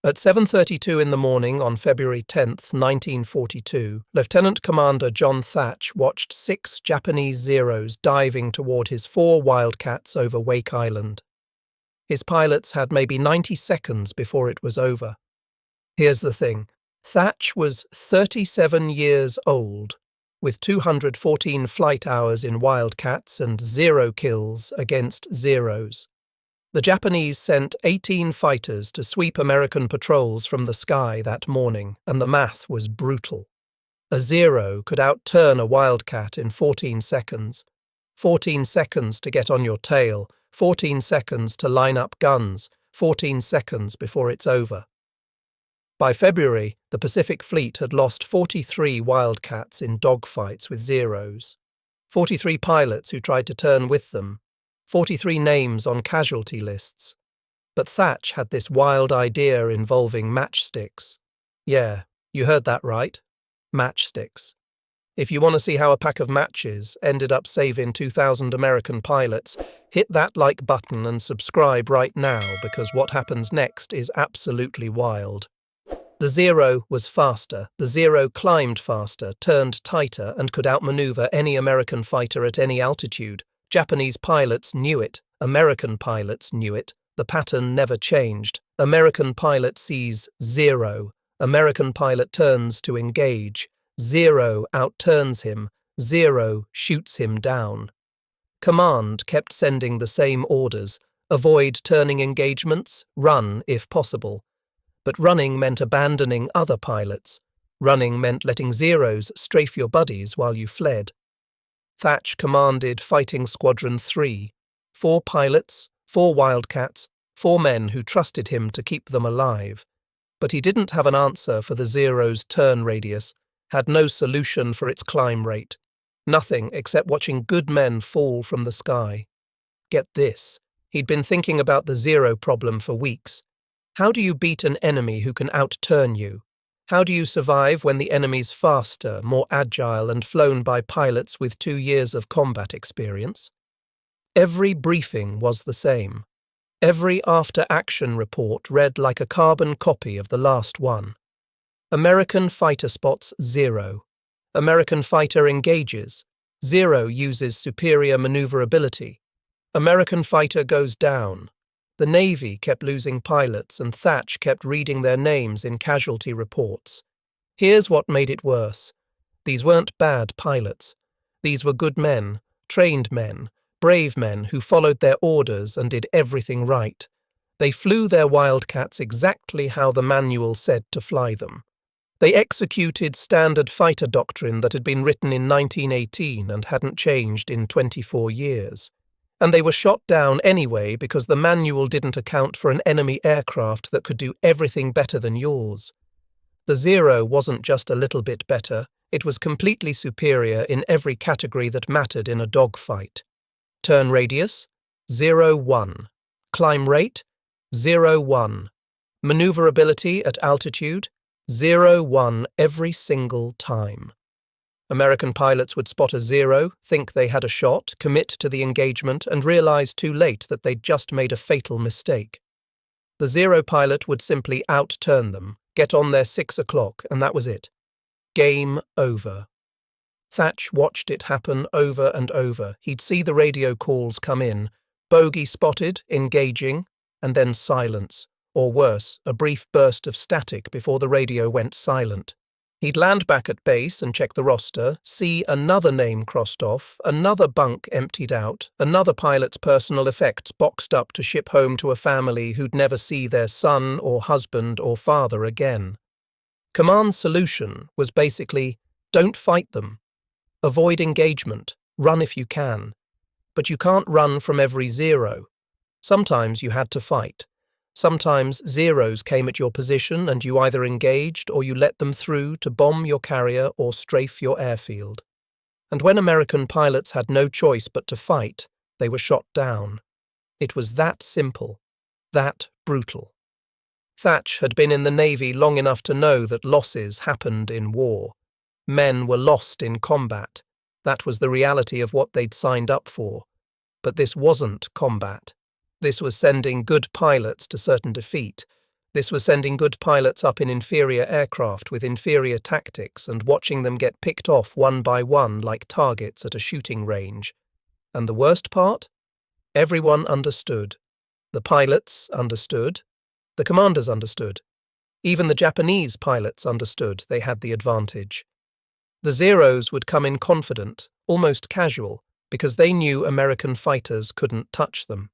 At 7:32 in the morning on February 10, 1942, Lieutenant Commander John Thach watched 6 Japanese Zeros diving toward his 4 Wildcats over Wake Island. His pilots had maybe 90 seconds before it was over. Here's the thing. Thach was 37 years old, with 214 flight hours in Wildcats and 0 kills against Zeros. The Japanese sent 18 fighters to sweep American patrols from the sky that morning, and the math was brutal. A Zero could outturn a Wildcat in 14 seconds. 14 seconds to get on your tail, 14 seconds to line up guns, 14 seconds before it's over. By February, the Pacific Fleet had lost 43 Wildcats in dogfights with Zeros, 43 pilots who tried to turn with them, 43 names on casualty lists. But Thach had this wild idea involving matchsticks. Yeah, you heard that right. Matchsticks. If you want to see how a pack of matches ended up saving 2,000 American pilots, hit that like button and subscribe right now, because what happens next is absolutely wild. The Zero was faster, the Zero climbed faster, turned tighter, and could outmaneuver any American fighter at any altitude. Japanese pilots knew it, American pilots knew it, the pattern never changed. American pilot sees Zero, American pilot turns to engage, Zero outturns him, Zero shoots him down. Command kept sending the same orders: avoid turning engagements, run if possible. But running meant abandoning other pilots. Running meant letting Zeros strafe your buddies while you fled. Thach commanded Fighting Squadron 3, 4 pilots, 4 Wildcats, 4 men who trusted him to keep them alive. But he didn't have an answer for the Zero's turn radius, had no solution for its climb rate. Nothing except watching good men fall from the sky. Get this, he'd been thinking about the Zero problem for weeks. How do you beat an enemy who can outturn you? How do you survive when the enemy's faster, more agile, and flown by pilots with 2 years of combat experience? Every briefing was the same. Every after-action report read like a carbon copy of the last one. American fighter spots 0. American fighter engages. 0 uses superior maneuverability. American fighter goes down. The Navy kept losing pilots, and Thach kept reading their names in casualty reports. Here's what made it worse. These weren't bad pilots. These were good men, trained men, brave men who followed their orders and did everything right. They flew their Wildcats exactly how the manual said to fly them. They executed standard fighter doctrine that had been written in 1918 and hadn't changed in 24 years. And they were shot down anyway because the manual didn't account for an enemy aircraft that could do everything better than yours. The Zero wasn't just a little bit better, it was completely superior in every category that mattered in a dogfight. Turn radius, 0-1. Climb rate, 0-1. Maneuverability at altitude, 0-1 every single time. American pilots would spot a Zero, think they had a shot, commit to the engagement, and realize too late that they'd just made a fatal mistake. The Zero pilot would simply outturn them, get on their 6 o'clock, and that was it. Game over. Thach watched it happen over and over. He'd see the radio calls come in, bogey spotted, engaging, and then silence, or worse, a brief burst of static before the radio went silent. He'd land back at base and check the roster, see another name crossed off, another bunk emptied out, another pilot's personal effects boxed up to ship home to a family who'd never see their son or husband or father again. Command's solution was basically, don't fight them. Avoid engagement, run if you can. But you can't run from every Zero. Sometimes you had to fight. Sometimes Zeros came at your position and you either engaged or you let them through to bomb your carrier or strafe your airfield. And when American pilots had no choice but to fight, they were shot down. It was that simple, that brutal. Thach had been in the Navy long enough to know that losses happened in war. Men were lost in combat. That was the reality of what they'd signed up for. But this wasn't combat. This was sending good pilots to certain defeat. This was sending good pilots up in inferior aircraft with inferior tactics and watching them get picked off one by one like targets at a shooting range. And the worst part? Everyone understood. The pilots understood. The commanders understood. Even the Japanese pilots understood they had the advantage. The Zeros would come in confident, almost casual, because they knew American fighters couldn't touch them.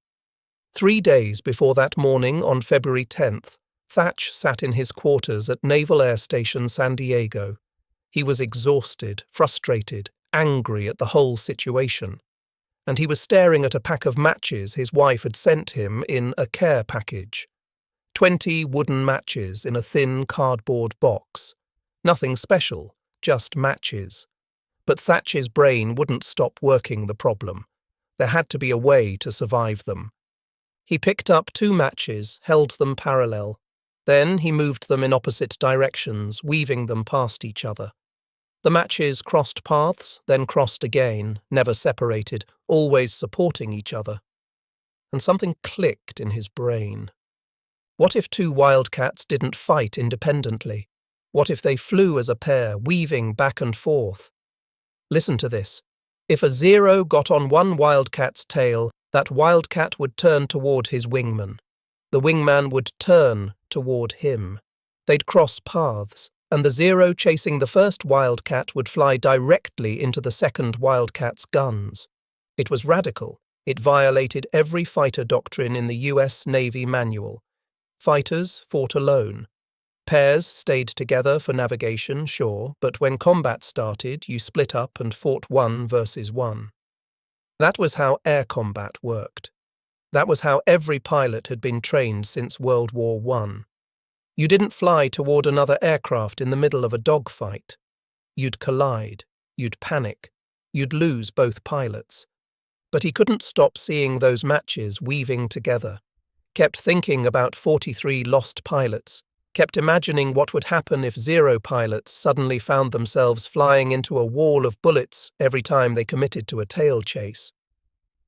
3 days before that morning on February 10th, Thach sat in his quarters at Naval Air Station San Diego. He was exhausted, frustrated, angry at the whole situation. And he was staring at a pack of matches his wife had sent him in a care package. 20 wooden matches in a thin cardboard box. Nothing special, just matches. But Thach's brain wouldn't stop working the problem. There had to be a way to survive them. He picked up 2 matches, held them parallel. Then he moved them in opposite directions, weaving them past each other. The matches crossed paths, then crossed again, never separated, always supporting each other. And something clicked in his brain. What if 2 Wildcats didn't fight independently? What if they flew as a pair, weaving back and forth? Listen to this. If a Zero got on one Wildcat's tail, that Wildcat would turn toward his wingman. The wingman would turn toward him. They'd cross paths, and the Zero chasing the first Wildcat would fly directly into the second Wildcat's guns. It was radical. It violated every fighter doctrine in the US Navy manual. Fighters fought alone. Pairs stayed together for navigation, sure, but when combat started, you split up and fought 1 versus 1. That was how air combat worked. That was how every pilot had been trained since World War I. You didn't fly toward another aircraft in the middle of a dogfight. You'd collide, you'd panic, you'd lose both pilots. But he couldn't stop seeing those matches weaving together, kept thinking about 43 lost pilots, kept imagining what would happen if Zero pilots suddenly found themselves flying into a wall of bullets every time they committed to a tail chase.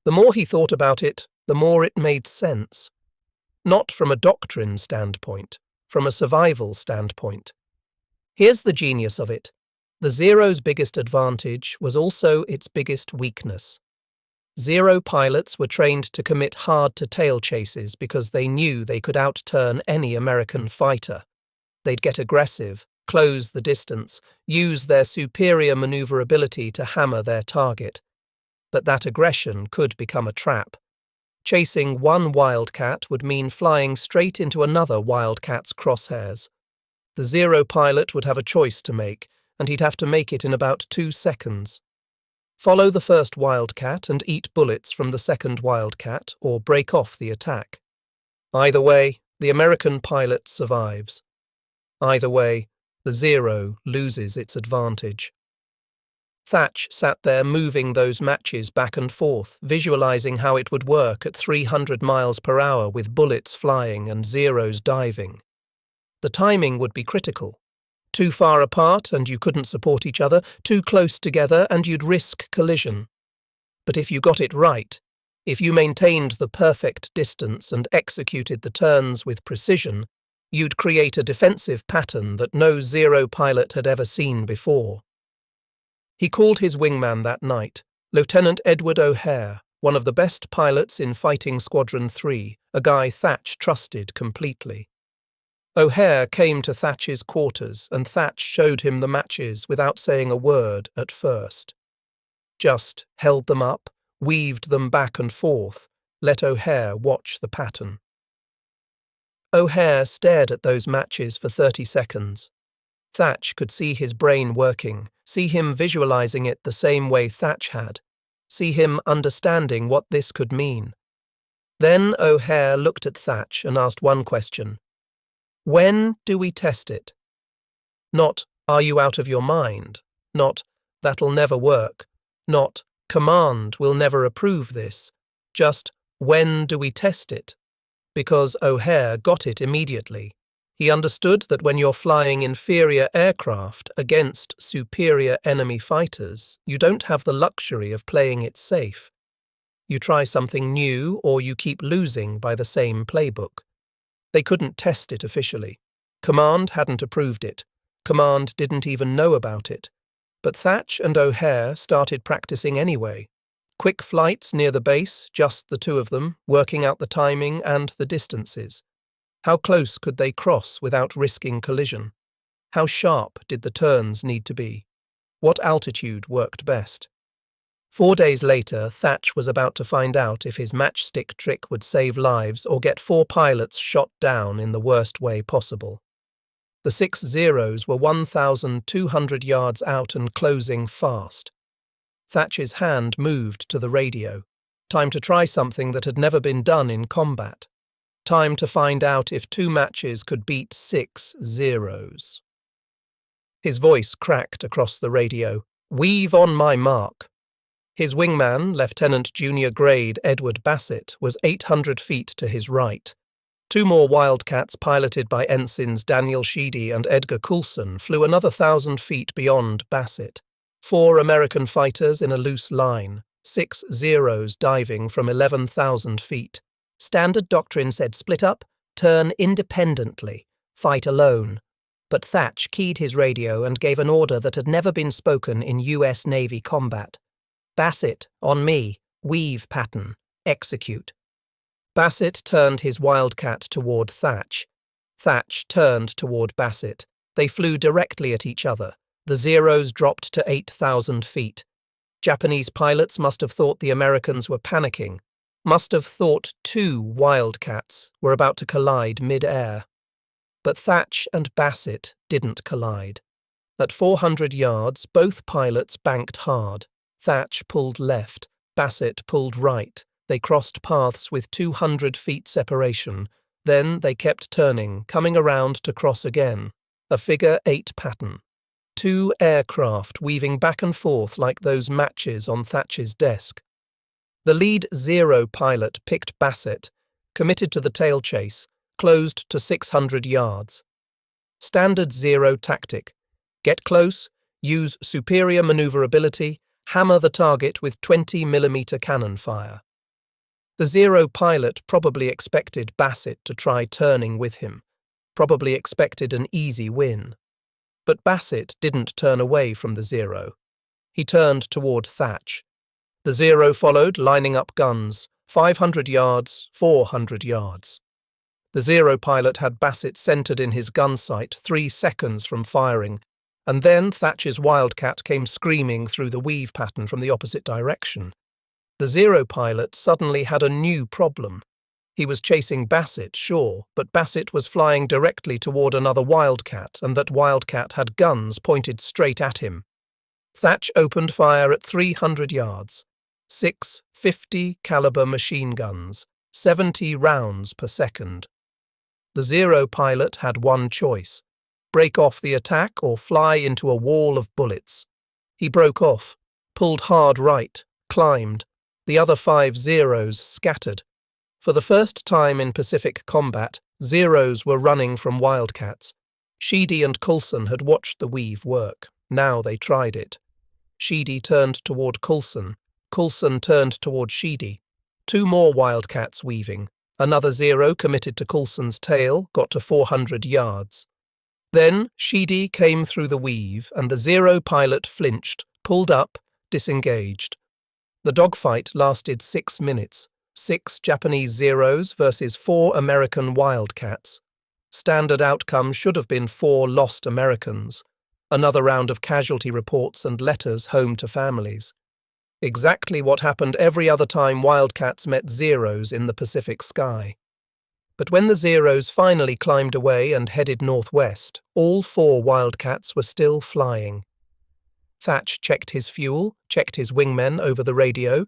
The more he thought about it, the more it made sense. Not from a doctrine standpoint, from a survival standpoint. Here's the genius of it. The Zero's biggest advantage was also its biggest weakness. Zero pilots were trained to commit hard-to-tail chases because they knew they could outturn any American fighter. They'd get aggressive, close the distance, use their superior maneuverability to hammer their target. But that aggression could become a trap. Chasing one Wildcat would mean flying straight into another Wildcat's crosshairs. The Zero pilot would have a choice to make, and he'd have to make it in about 2 seconds. Follow the first Wildcat and eat bullets from the second Wildcat, or break off the attack. Either way, the American pilot survives. Either way, the Zero loses its advantage. Thach sat there moving those matches back and forth, visualizing how it would work at 300 miles per hour with bullets flying and Zeros diving. The timing would be critical. Too far apart and you couldn't support each other, too close together and you'd risk collision. But if you got it right, if you maintained the perfect distance and executed the turns with precision, you'd create a defensive pattern that no Zero pilot had ever seen before. He called his wingman that night, Lieutenant Edward O'Hare, one of the best pilots in Fighting Squadron 3, a guy Thach trusted completely. O'Hare came to Thach's quarters and Thach showed him the matches without saying a word at first. Just held them up, weaved them back and forth, let O'Hare watch the pattern. O'Hare stared at those matches for 30 seconds. Thach could see his brain working, see him visualizing it the same way Thach had, see him understanding what this could mean. Then O'Hare looked at Thach and asked one question. When do we test it? Not, are you out of your mind? Not, that'll never work. Not, command will never approve this. Just, when do we test it? Because O'Hare got it immediately. He understood that when you're flying inferior aircraft against superior enemy fighters, you don't have the luxury of playing it safe. You try something new or you keep losing by the same playbook. They couldn't test it officially. Command hadn't approved it. Command didn't even know about it. But Thach and O'Hare started practicing anyway. Quick flights near the base, just the two of them, working out the timing and the distances. How close could they cross without risking collision? How sharp did the turns need to be? What altitude worked best? 4 days later, Thach was about to find out if his matchstick trick would save lives or get 4 pilots shot down in the worst way possible. The 6 Zeros were 1,200 yards out and closing fast. Thach's hand moved to the radio. Time to try something that had never been done in combat. Time to find out if 2 matches could beat 6 Zeros. His voice cracked across the radio. "Weave on my mark." His wingman, Lieutenant Junior Grade Edward Bassett, was 800 feet to his right. 2 more Wildcats piloted by Ensigns Daniel Sheedy and Edgar Coulson flew another 1,000 feet beyond Bassett. 4 American fighters in a loose line, 6 Zeros diving from 11,000 feet. Standard doctrine said split up, turn independently, fight alone. But Thach keyed his radio and gave an order that had never been spoken in US Navy combat. "Bassett, on me, weave pattern, execute." Bassett turned his Wildcat toward Thach. Thach turned toward Bassett. They flew directly at each other. The Zeros dropped to 8,000 feet. Japanese pilots must have thought the Americans were panicking, must have thought 2 Wildcats were about to collide mid-air. But Thach and Bassett didn't collide. At 400 yards, both pilots banked hard. Thach pulled left, Bassett pulled right. They crossed paths with 200 feet separation. Then they kept turning, coming around to cross again. A figure 8 pattern. 2 aircraft weaving back and forth like those matches on Thach's desk. The lead Zero pilot picked Bassett, committed to the tail chase, closed to 600 yards. Standard Zero tactic. Get close, use superior maneuverability, hammer the target with 20mm cannon fire. The Zero pilot probably expected Bassett to try turning with him, probably expected an easy win. But Bassett didn't turn away from the Zero. He turned toward Thach. The Zero followed, lining up guns, 500 yards, 400 yards. The Zero pilot had Bassett centered in his gun sight 3 seconds from firing, and then Thach's Wildcat came screaming through the weave pattern from the opposite direction. The Zero pilot suddenly had a new problem. He was chasing Bassett, sure, but Bassett was flying directly toward another Wildcat, and that Wildcat had guns pointed straight at him. Thach opened fire at 300 yards. 6 50-caliber machine guns, 70 rounds per second. The Zero pilot had one choice: break off the attack or fly into a wall of bullets. He broke off, pulled hard right, climbed. The other 5 Zeros scattered. For the first time in Pacific combat, Zeros were running from Wildcats. Sheedy and Coulson had watched the weave work. Now they tried it. Sheedy turned toward Coulson. Coulson turned toward Sheedy. 2 more Wildcats weaving. Another Zero committed to Coulson's tail, got to 400 yards. Then Sheedy came through the weave, and the Zero pilot flinched, pulled up, disengaged. The dogfight lasted 6 minutes. 6 Japanese Zeros versus 4 American Wildcats. Standard outcome should have been 4 lost Americans. Another round of casualty reports and letters home to families. Exactly what happened every other time Wildcats met Zeros in the Pacific sky. But when the Zeros finally climbed away and headed northwest, all 4 Wildcats were still flying. Thach checked his fuel, checked his wingmen over the radio.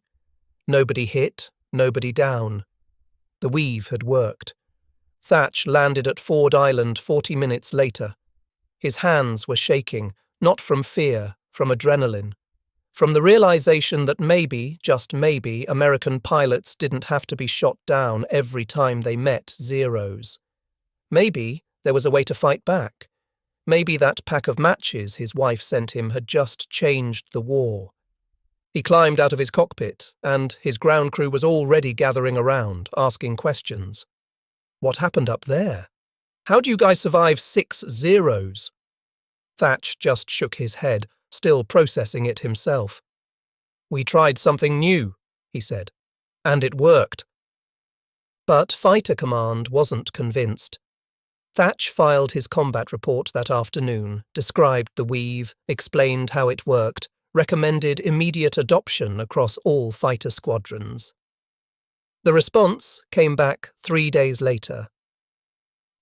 Nobody hit, nobody down. The weave had worked. Thach landed at Ford Island 40 minutes later. His hands were shaking, not from fear, from adrenaline. From the realization that maybe, just maybe, American pilots didn't have to be shot down every time they met Zeros. Maybe there was a way to fight back. Maybe that pack of matches his wife sent him had just changed the war. He climbed out of his cockpit, and his ground crew was already gathering around, asking questions. What happened up there? How'd you guys survive 6 zeros? Thach just shook his head, still processing it himself. We tried something new, he said, and it worked. But Fighter Command wasn't convinced. Thach filed his combat report that afternoon, described the weave, explained how it worked, recommended immediate adoption across all fighter squadrons. The response came back 3 days later.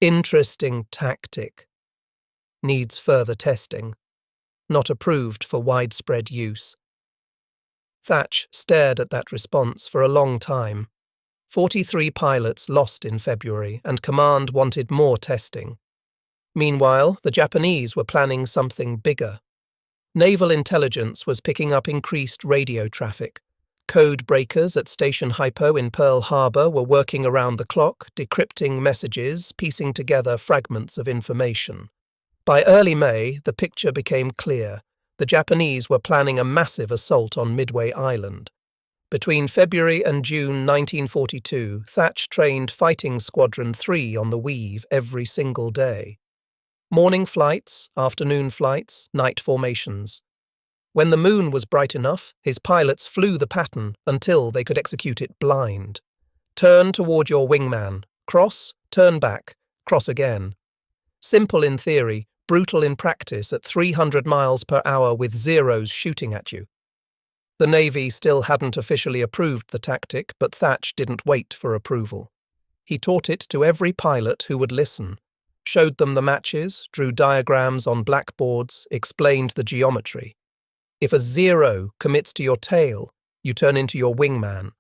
Interesting tactic. Needs further testing. Not approved for widespread use. Thach stared at that response for a long time. 43 pilots lost in February, and Command wanted more testing. Meanwhile, the Japanese were planning something bigger. Naval intelligence was picking up increased radio traffic. Code breakers at Station Hypo in Pearl Harbor were working around the clock, decrypting messages, piecing together fragments of information. By early May, the picture became clear. The Japanese were planning a massive assault on Midway Island. Between February and June 1942, Thach trained Fighting Squadron 3 on the Weave every single day. Morning flights, afternoon flights, night formations. When the moon was bright enough, his pilots flew the pattern until they could execute it blind. Turn toward your wingman, cross, turn back, cross again. Simple in theory, brutal in practice at 300 miles per hour with zeros shooting at you. The Navy still hadn't officially approved the tactic, but Thach didn't wait for approval. He taught it to every pilot who would listen, showed them the matches, drew diagrams on blackboards, explained the geometry. If a zero commits to your tail, you turn into your wingman.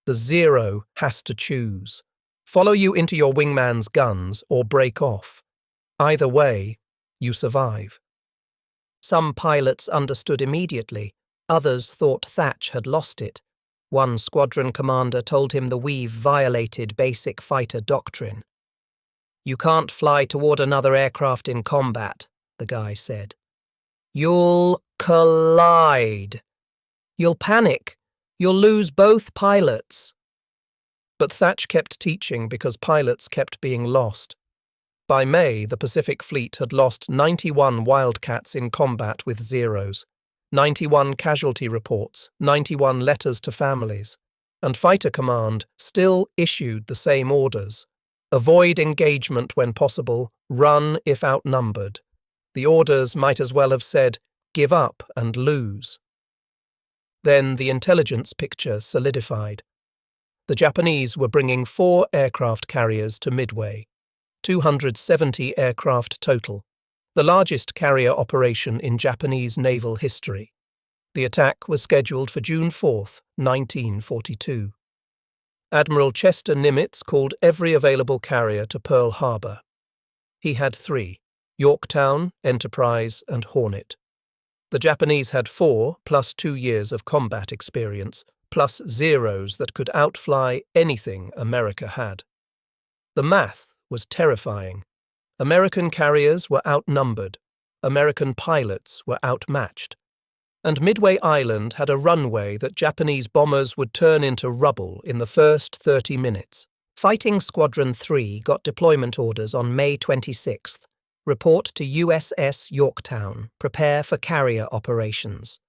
The zero has to choose. Follow you into your wingman's guns or break off. Either way, you survive. Some pilots understood immediately. Others thought Thach had lost it. One squadron commander told him the Weave violated basic fighter doctrine. You can't fly toward another aircraft in combat, the guy said. You'll collide. You'll panic. You'll lose both pilots. But Thach kept teaching because pilots kept being lost. By May, the Pacific Fleet had lost 91 Wildcats in combat with zeros. 91 casualty reports, 91 letters to families, and Fighter Command still issued the same orders. Avoid engagement when possible, run if outnumbered. The orders might as well have said, give up and lose. Then the intelligence picture solidified. The Japanese were bringing 4 aircraft carriers to Midway, 270 aircraft total. The largest carrier operation in Japanese naval history. The attack was scheduled for June 4, 1942. Admiral Chester Nimitz called every available carrier to Pearl Harbor. He had 3, Yorktown, Enterprise, and Hornet. The Japanese had 4 plus 2 years of combat experience, plus zeros that could outfly anything America had. The math was terrifying. American carriers were outnumbered, American pilots were outmatched, and Midway Island had a runway that Japanese bombers would turn into rubble in the first 30 minutes. Fighting Squadron 3 got deployment orders on May 26th. Report to USS Yorktown. Prepare for carrier operations.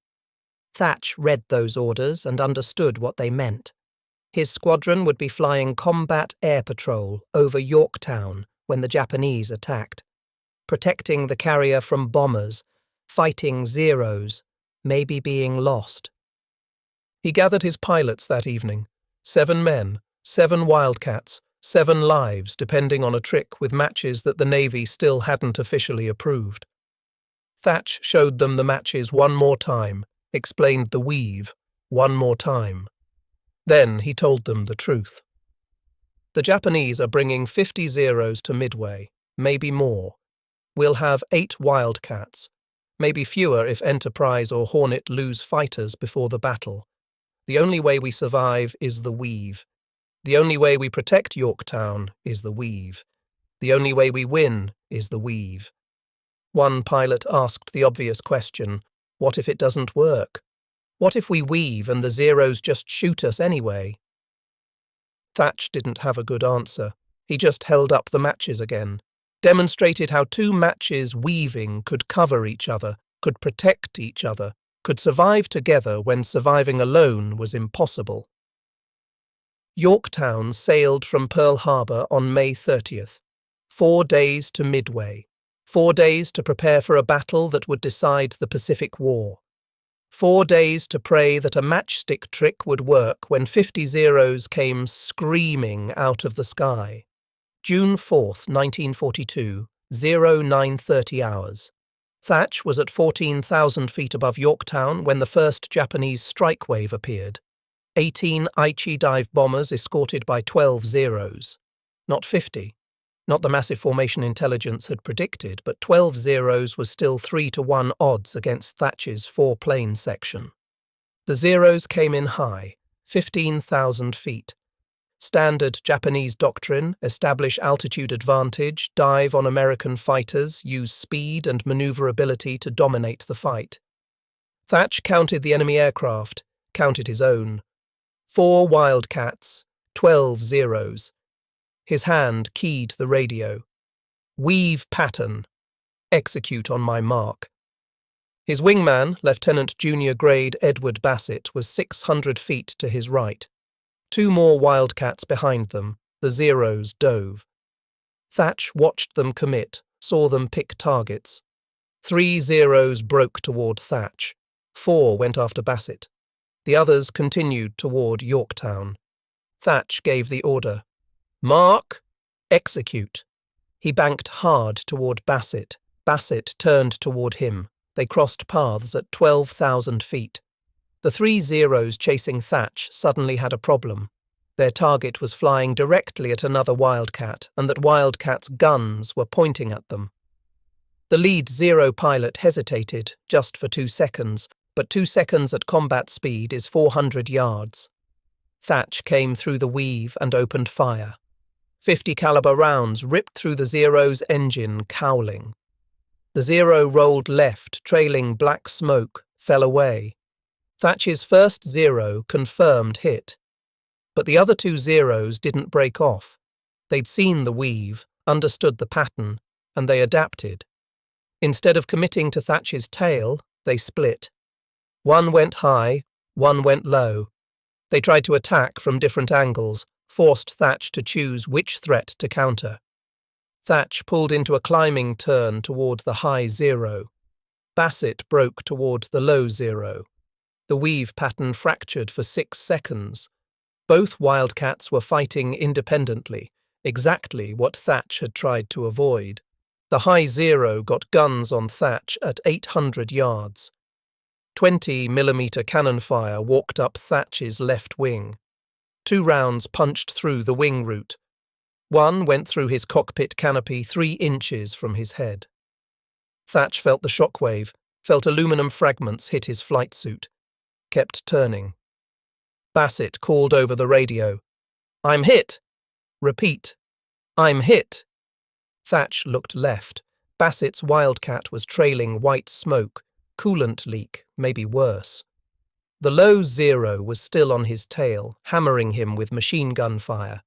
Thach read those orders and understood what they meant. His squadron would be flying combat air patrol over Yorktown when the Japanese attacked, protecting the carrier from bombers, fighting zeros, maybe being lost. He gathered his pilots that evening, 7 men, 7 Wildcats, 7 lives depending on a trick with matches that the Navy still hadn't officially approved. Thach showed them the matches one more time, explained the weave one more time. Then he told them the truth. The Japanese are bringing 50 zeros to Midway, maybe more. We'll have 8 Wildcats, maybe fewer if Enterprise or Hornet lose fighters before the battle. The only way we survive is the weave. The only way we protect Yorktown is the weave. The only way we win is the weave. One pilot asked the obvious question, what if it doesn't work? What if we weave and the zeros just shoot us anyway? Thach didn't have a good answer. He just held up the matches again, demonstrated how two matches weaving could cover each other, could protect each other, could survive together when surviving alone was impossible. Yorktown sailed from Pearl Harbor on May 30th. 4 days to Midway. 4 days to prepare for a battle that would decide the Pacific War. 4 days to pray that a matchstick trick would work when 50 Zeros came screaming out of the sky. June 4th, 1942, 0930 hours. Thach was at 14,000 feet above Yorktown when the first Japanese strike wave appeared. 18 Aichi dive bombers escorted by 12 Zeros. Not 50. Not the massive formation intelligence had predicted, but 12 Zeros was still 3-to-1 odds against Thach's 4-plane section. The Zeros came in high, 15,000 feet. Standard Japanese doctrine: establish altitude advantage, dive on American fighters, use speed and maneuverability to dominate the fight. Thach counted the enemy aircraft, counted his own. 4 Wildcats, 12 Zeros. His hand keyed the radio. Weave pattern. Execute on my mark. His wingman, Lieutenant Junior Grade Edward Bassett, was 600 feet to his right. 2 more Wildcats behind them. The Zeros dove. Thach watched them commit, saw them pick targets. 3 Zeros broke toward Thach. 4 went after Bassett. The others continued toward Yorktown. Thach gave the order. Mark, execute. He banked hard toward Bassett. Bassett turned toward him. They crossed paths at 12,000 feet. The 3 Zeros chasing Thach suddenly had a problem. Their target was flying directly at another Wildcat, and that Wildcat's guns were pointing at them. The lead Zero pilot hesitated, just for 2 seconds, but 2 seconds at combat speed is 400 yards. Thach came through the weave and opened fire. 50 caliber rounds ripped through the Zero's engine, cowling. The Zero rolled left, trailing black smoke, fell away. Thach's first Zero confirmed hit. But the other 2 Zeros didn't break off. They'd seen the weave, understood the pattern, and they adapted. Instead of committing to Thach's tail, they split. One went high, one went low. They tried to attack from different angles, forced Thach to choose which threat to counter. Thach pulled into a climbing turn toward the high Zero. Bassett broke toward the low Zero. The weave pattern fractured for 6 seconds. Both Wildcats were fighting independently, exactly what Thach had tried to avoid. The high Zero got guns on Thach at 800 yards. 20mm cannon fire walked up Thach's left wing. 2 rounds punched through the wing root. One went through his cockpit canopy 3 inches from his head. Thach felt the shockwave, felt aluminum fragments hit his flight suit. Kept turning. Bassett called over the radio. "I'm hit!" "Repeat." "I'm hit." Thach looked left. Bassett's Wildcat was trailing white smoke. Coolant leak, maybe worse. The low Zero was still on his tail, hammering him with machine gun fire.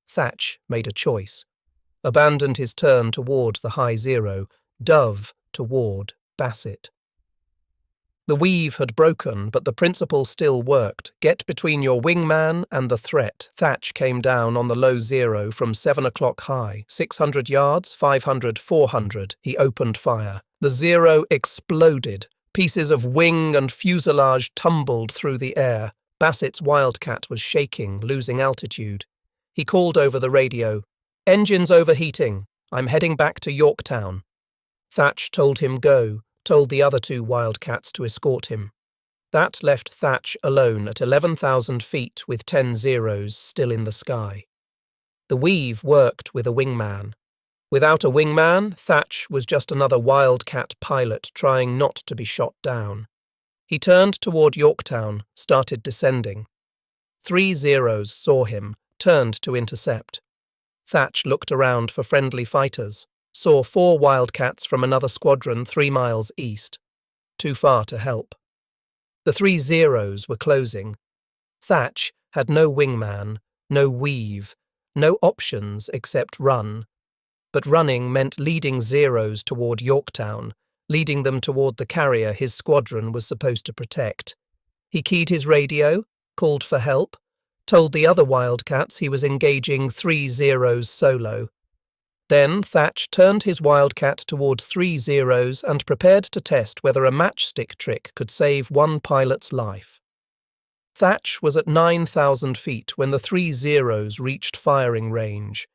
Thach made a choice. Abandoned his turn toward the high Zero, dove toward Bassett. The weave had broken, but the principle still worked. Get between your wingman and the threat. Thach came down on the low Zero from 7 o'clock high. 600 yards, 500, 400. He opened fire. The Zero exploded. Pieces of wing and fuselage tumbled through the air. Bassett's Wildcat was shaking, losing altitude. He called over the radio. "Engine's overheating. I'm heading back to Yorktown." Thach told him go, told the other 2 Wildcats to escort him. That left Thach alone at 11,000 feet with 10 Zeros still in the sky. The weave worked with a wingman. Without a wingman, Thach was just another Wildcat pilot trying not to be shot down. He turned toward Yorktown, started descending. 3 Zeros saw him, turned to intercept. Thach looked around for friendly fighters, saw 4 Wildcats from another squadron 3 miles east. Too far to help. The 3 Zeros were closing. Thach had no wingman, no weave, No options except run. But running meant leading Zeros toward Yorktown, leading them toward the carrier his squadron was supposed to protect. He keyed his radio, called for help, told the other Wildcats he was engaging 3 Zeros solo. Then Thach turned his Wildcat toward 3 Zeros and prepared to test whether a matchstick trick could save one pilot's life. Thach was at 9,000 feet when the 3 Zeros reached firing range.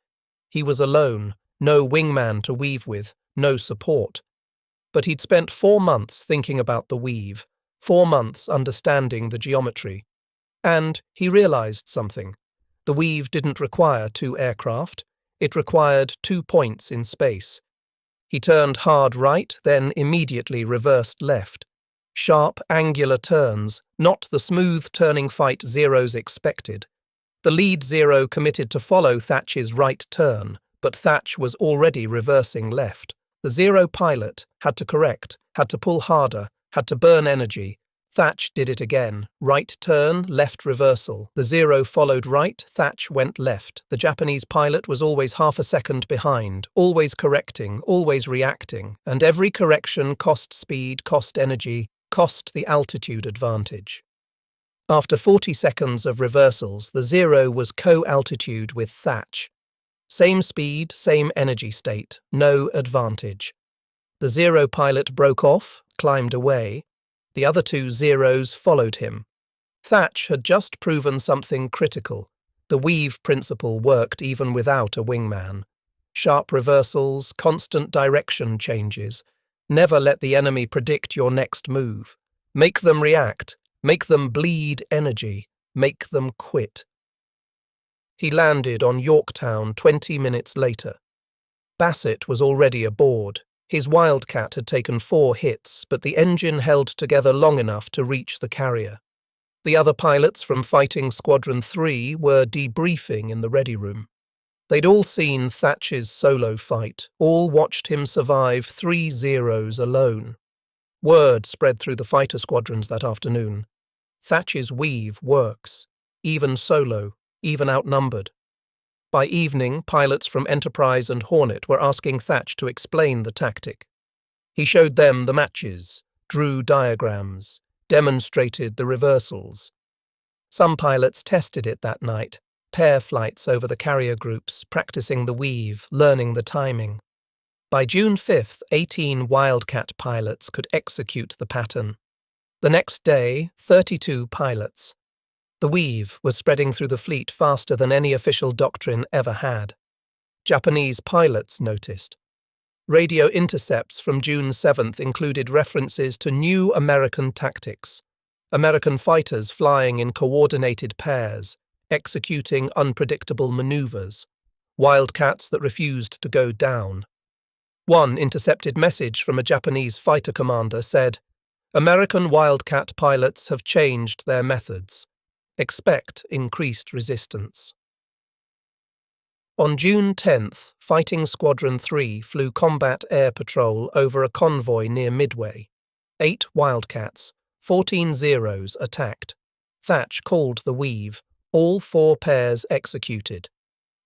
He was alone, no wingman to weave with, no support. But he'd spent 4 months thinking about the weave, 4 months understanding the geometry. And he realized something. The weave didn't require 2 aircraft. It required 2 points in space. He turned hard right, then immediately reversed left. Sharp, angular turns, not the smooth turning fight Zeros expected. The lead Zero committed to follow Thach's right turn, but Thach was already reversing left. The Zero pilot had to correct, had to pull harder, had to burn energy. Thach did it again. Right turn, left reversal. The Zero followed right, Thach went left. The Japanese pilot was always half a second behind, always correcting, always reacting, and every correction cost speed, cost energy, cost the altitude advantage. After 40 seconds of reversals, the Zero was co-altitude with Thach. Same speed, same energy state, no advantage. The Zero pilot broke off, climbed away. The other 2 Zeros followed him. Thach had just proven something critical. The weave principle worked even without a wingman. Sharp reversals, constant direction changes. Never let the enemy predict your next move. Make them react. Make them bleed energy. Make them quit. He landed on Yorktown 20 minutes later. Bassett was already aboard. His Wildcat had taken 4 hits, but the engine held together long enough to reach the carrier. The other pilots from Fighting Squadron 3 were debriefing in the ready room. They'd all seen Thach's solo fight, all watched him survive 3 Zeros alone. Word spread through the fighter squadrons that afternoon. Thach's weave works, even solo, even outnumbered. By evening, pilots from Enterprise and Hornet were asking Thach to explain the tactic. He showed them the matches, drew diagrams, demonstrated the reversals. Some pilots tested it that night, pair flights over the carrier groups, practicing the weave, learning the timing. By June 5th, 18 Wildcat pilots could execute the pattern. The next day, 32 pilots. The weave was spreading through the fleet faster than any official doctrine ever had. Japanese pilots noticed. Radio intercepts from June 7th included references to new American tactics. American fighters flying in coordinated pairs, executing unpredictable maneuvers. Wildcats that refused to go down. One intercepted message from a Japanese fighter commander said, "American Wildcat pilots have changed their methods. Expect increased resistance." On June 10th, Fighting Squadron 3 flew combat air patrol over a convoy near Midway. 8 Wildcats, 14 Zeros attacked. Thach called the weave. All 4 pairs executed.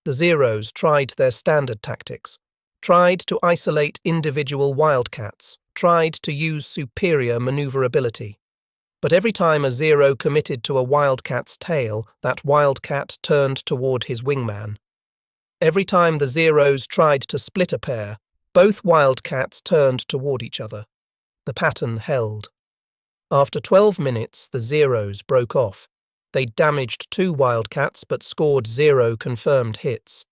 The Zeros tried their standard tactics, tried to isolate individual Wildcats, tried to use superior maneuverability. But every time a Zero committed to a Wildcat's tail, that Wildcat turned toward his wingman. Every time the Zeros tried to split a pair, both Wildcats turned toward each other. The pattern held. After 12 minutes, the Zeros broke off. They damaged 2 Wildcats but scored 0 confirmed hits.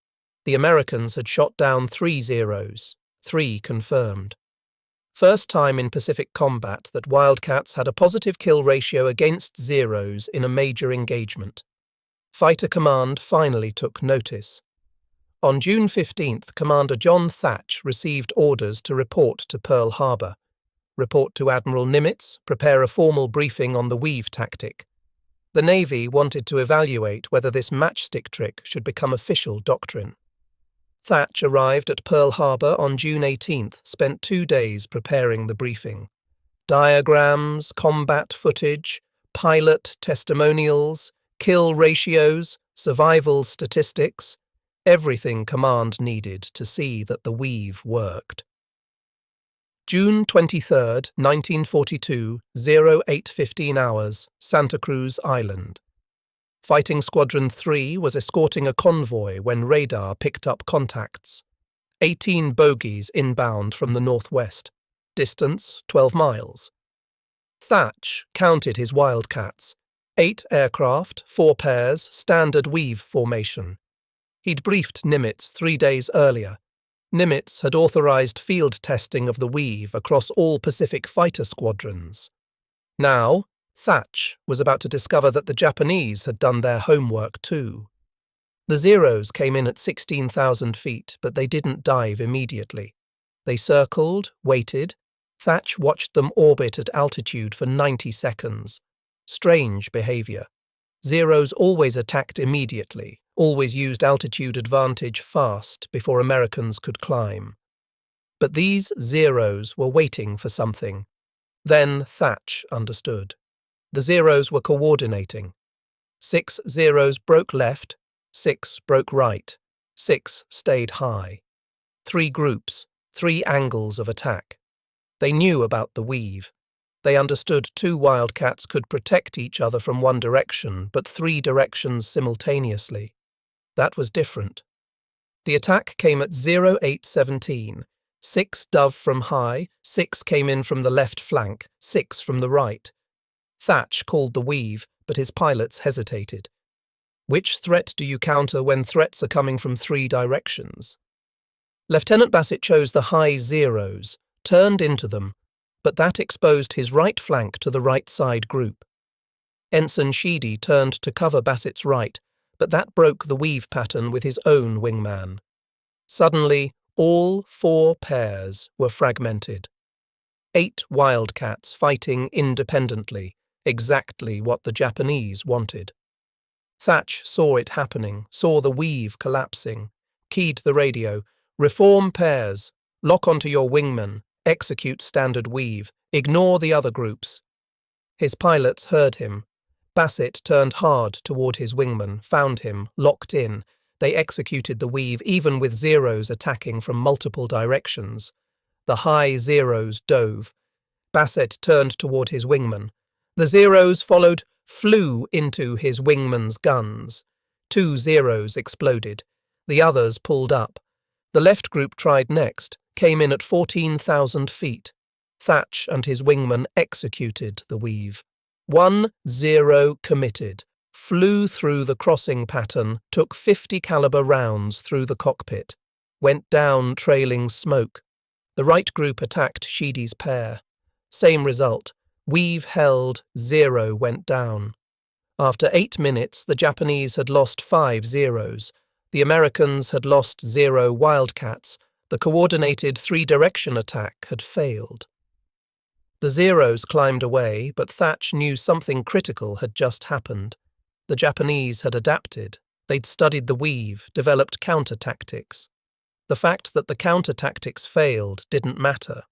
The Americans had shot down 3 Zeros, 3 confirmed. First time in Pacific combat that Wildcats had a positive kill ratio against Zeros in a major engagement. Fighter Command finally took notice. On June 15th, Commander John Thach received orders to report to Pearl Harbor. Report to Admiral Nimitz, prepare a formal briefing on the weave tactic. The Navy wanted to evaluate whether this matchstick trick should become official doctrine. Thach arrived at Pearl Harbor on June 18th, spent 2 days preparing the briefing. Diagrams, combat footage, pilot testimonials, kill ratios, survival statistics. Everything command needed to see that the weave worked. June 23, 1942, 08:15 hours, Santa Cruz Island. Fighting Squadron 3 was escorting a convoy when radar picked up contacts. 18 bogies inbound from the northwest. Distance 12 miles. Thach counted his Wildcats. 8 aircraft, 4 pairs, standard weave formation. He'd briefed Nimitz 3 days earlier. Nimitz had authorized field testing of the weave across all Pacific fighter squadrons. Now, Thach was about to discover that the Japanese had done their homework too. The Zeros came in at 16,000 feet, but they didn't dive immediately. They circled, waited. Thach watched them orbit at altitude for 90 seconds. Strange behavior. Zeros always attacked immediately, always used altitude advantage fast before Americans could climb. But these Zeros were waiting for something. Then Thach understood. The Zeros were coordinating. 6 Zeros broke left, 6 broke right, 6 stayed high. 3 groups, 3 angles of attack. They knew about the weave. They understood 2 Wildcats could protect each other from one direction, but 3 directions simultaneously. That was different. The attack came at 08:17. 6 dove from high, 6 came in from the left flank, 6 from the right. Thach called the weave, but his pilots hesitated. Which threat do you counter when threats are coming from 3 directions? Lieutenant Bassett chose the high Zeros, turned into them, but that exposed his right flank to the right side group. Ensign Sheedy turned to cover Bassett's right, but that broke the weave pattern with his own wingman. Suddenly, all 4 pairs were fragmented. 8 Wildcats fighting independently, exactly what the Japanese wanted. Thach saw it happening, saw the weave collapsing, keyed the radio, reform pairs, lock onto your wingman, execute standard weave, ignore the other groups. His pilots heard him. Bassett turned hard toward his wingman, found him, locked in. They executed the weave even with Zeros attacking from multiple directions. The high Zeros dove. Bassett turned toward his wingman. The Zeros followed, flew into his wingman's guns. 2 Zeros exploded. The others pulled up. The left group tried next, came in at 14,000 feet. Thach and his wingman executed the weave. 1 Zero committed, flew through the crossing pattern, took 50 caliber rounds through the cockpit, went down trailing smoke. The right group attacked Sheedy's pair. Same result. Weave held, 0 went down. After 8 minutes, the Japanese had lost 5 Zeros. The Americans had lost 0 Wildcats. The coordinated 3-direction attack had failed. The Zeros climbed away, but Thach knew something critical had just happened. The Japanese had adapted. They'd studied the weave, developed counter-tactics. The fact that the counter-tactics failed didn't matter.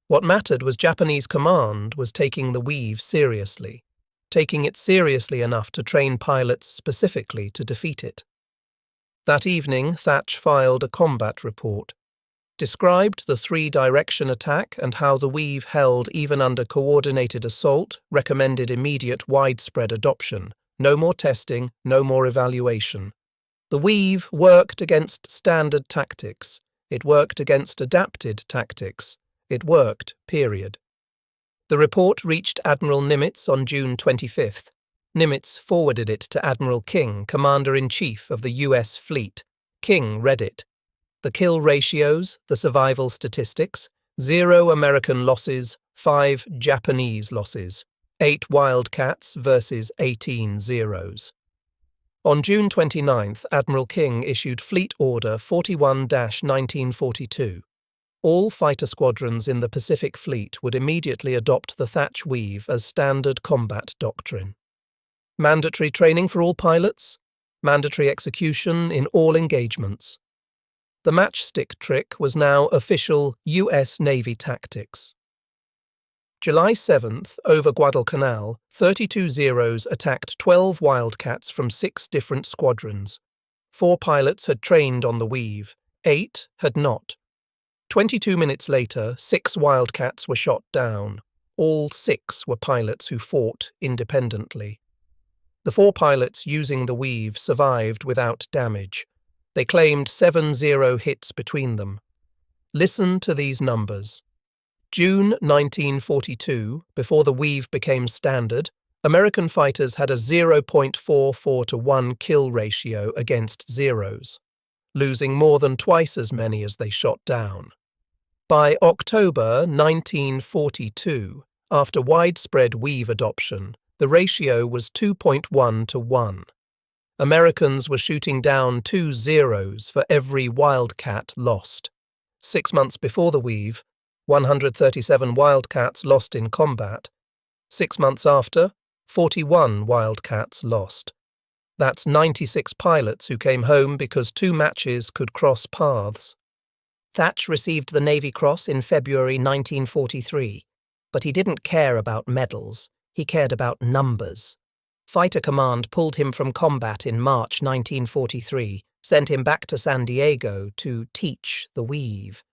What mattered was Japanese command was taking the weave seriously, taking it seriously enough to train pilots specifically to defeat it. That evening, Thach filed a combat report, described the 3-direction attack and how the weave held even under coordinated assault, recommended immediate widespread adoption, no more testing, no more evaluation. The weave worked against standard tactics. It worked against adapted tactics. It worked, period. The report reached Admiral Nimitz on June 25th. Nimitz forwarded it to Admiral King, Commander-in-Chief of the U.S. Fleet. King read it. The kill ratios, the survival statistics, 0 American losses, 5 Japanese losses, 8 Wildcats versus 18 Zeros. On June 29th, Admiral King issued Fleet Order 41-1942. All fighter squadrons in the Pacific Fleet would immediately adopt the Thach Weave as standard combat doctrine. Mandatory training for all pilots. Mandatory execution in all engagements. The matchstick trick was now official U.S. Navy tactics. July 7th, over Guadalcanal, 32 Zeros attacked 12 Wildcats from 6 different squadrons. 4 pilots had trained on the Weave, 8 had not. 22 minutes later, 6 Wildcats were shot down. All 6 were pilots who fought independently. The 4 pilots using the Weave survived without damage. They claimed 7-0 hits between them. Listen to these numbers. June 1942, before the Weave became standard, American fighters had a 0.44 to 1 kill ratio against Zeros, losing more than twice as many as they shot down. By October 1942, after widespread Weave adoption, the ratio was 2.1 to 1. Americans were shooting down 2 Zeros for every Wildcat lost. 6 months before the Weave, 137 Wildcats lost in combat. 6 months after, 41 Wildcats lost. That's 96 pilots who came home because 2 matches could cross paths. Thach received the Navy Cross in February 1943, but he didn't care about medals, he cared about numbers. Fighter Command pulled him from combat in March 1943, sent him back to San Diego to teach the Weave.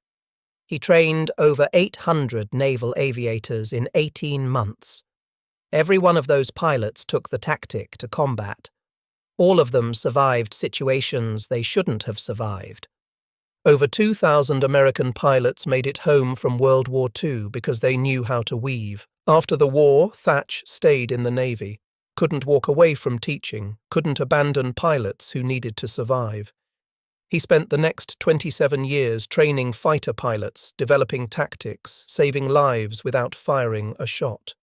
He trained over 800 naval aviators in 18 months. Every one of those pilots took the tactic to combat. All of them survived situations they shouldn't have survived. Over 2,000 American pilots made it home from World War II because they knew how to weave. After the war, Thach stayed in the Navy, couldn't walk away from teaching, couldn't abandon pilots who needed to survive. He spent the next 27 years training fighter pilots, developing tactics, saving lives without firing a shot.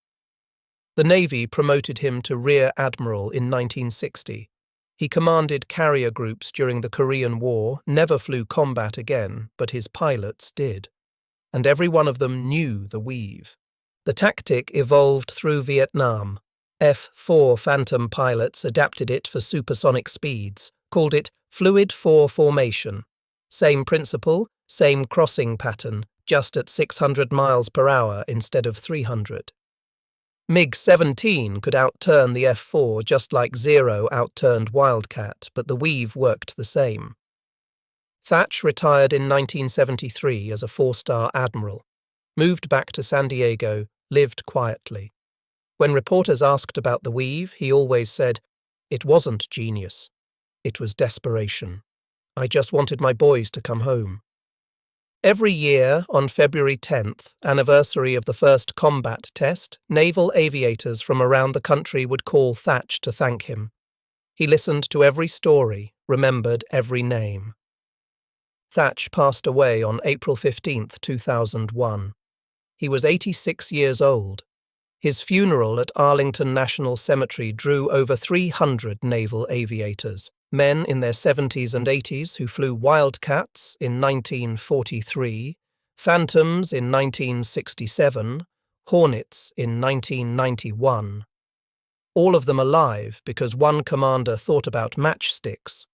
The Navy promoted him to Rear Admiral in 1960. He commanded carrier groups during the Korean War, never flew combat again, but his pilots did. And every one of them knew the Weave. The tactic evolved through Vietnam. F4 Phantom pilots adapted it for supersonic speeds, called it Fluid 4 formation. Same principle, same crossing pattern, just at 600 miles per hour instead of 300. MiG-17 could outturn the F4 just like Zero outturned Wildcat, but the Weave worked the same. Thach retired in 1973 as a 4-star admiral, moved back to San Diego, lived quietly. When reporters asked about the Weave, he always said, "It wasn't genius. It was desperation. I just wanted my boys to come home." Every year, on February 10th, anniversary of the first combat test, naval aviators from around the country would call Thach to thank him. He listened to every story, remembered every name. Thach passed away on April 15, 2001. He was 86 years old. His funeral at Arlington National Cemetery drew over 300 naval aviators, men in their 70s and 80s who flew Wildcats in 1943, Phantoms in 1967, Hornets in 1991. All of them alive because one commander thought about matchsticks.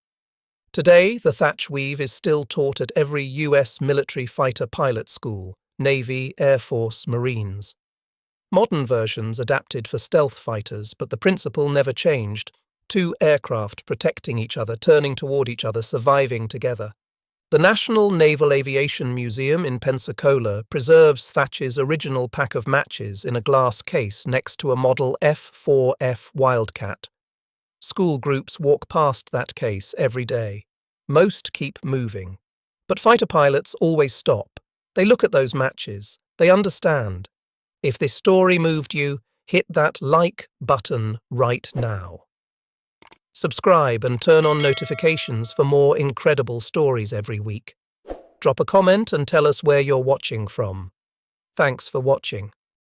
Today, the Thach Weave is still taught at every US military fighter pilot school, Navy, Air Force, Marines. Modern versions adapted for stealth fighters, but the principle never changed. 2 aircraft protecting each other, turning toward each other, surviving together. The National Naval Aviation Museum in Pensacola preserves Thach's original pack of matches in a glass case next to a model F4F Wildcat. School groups walk past that case every day. Most keep moving. But fighter pilots always stop. They look at those matches. They understand. If this story moved you, hit that like button right now. Subscribe and turn on notifications for more incredible stories every week. Drop a comment and tell us where you're watching from. Thanks for watching.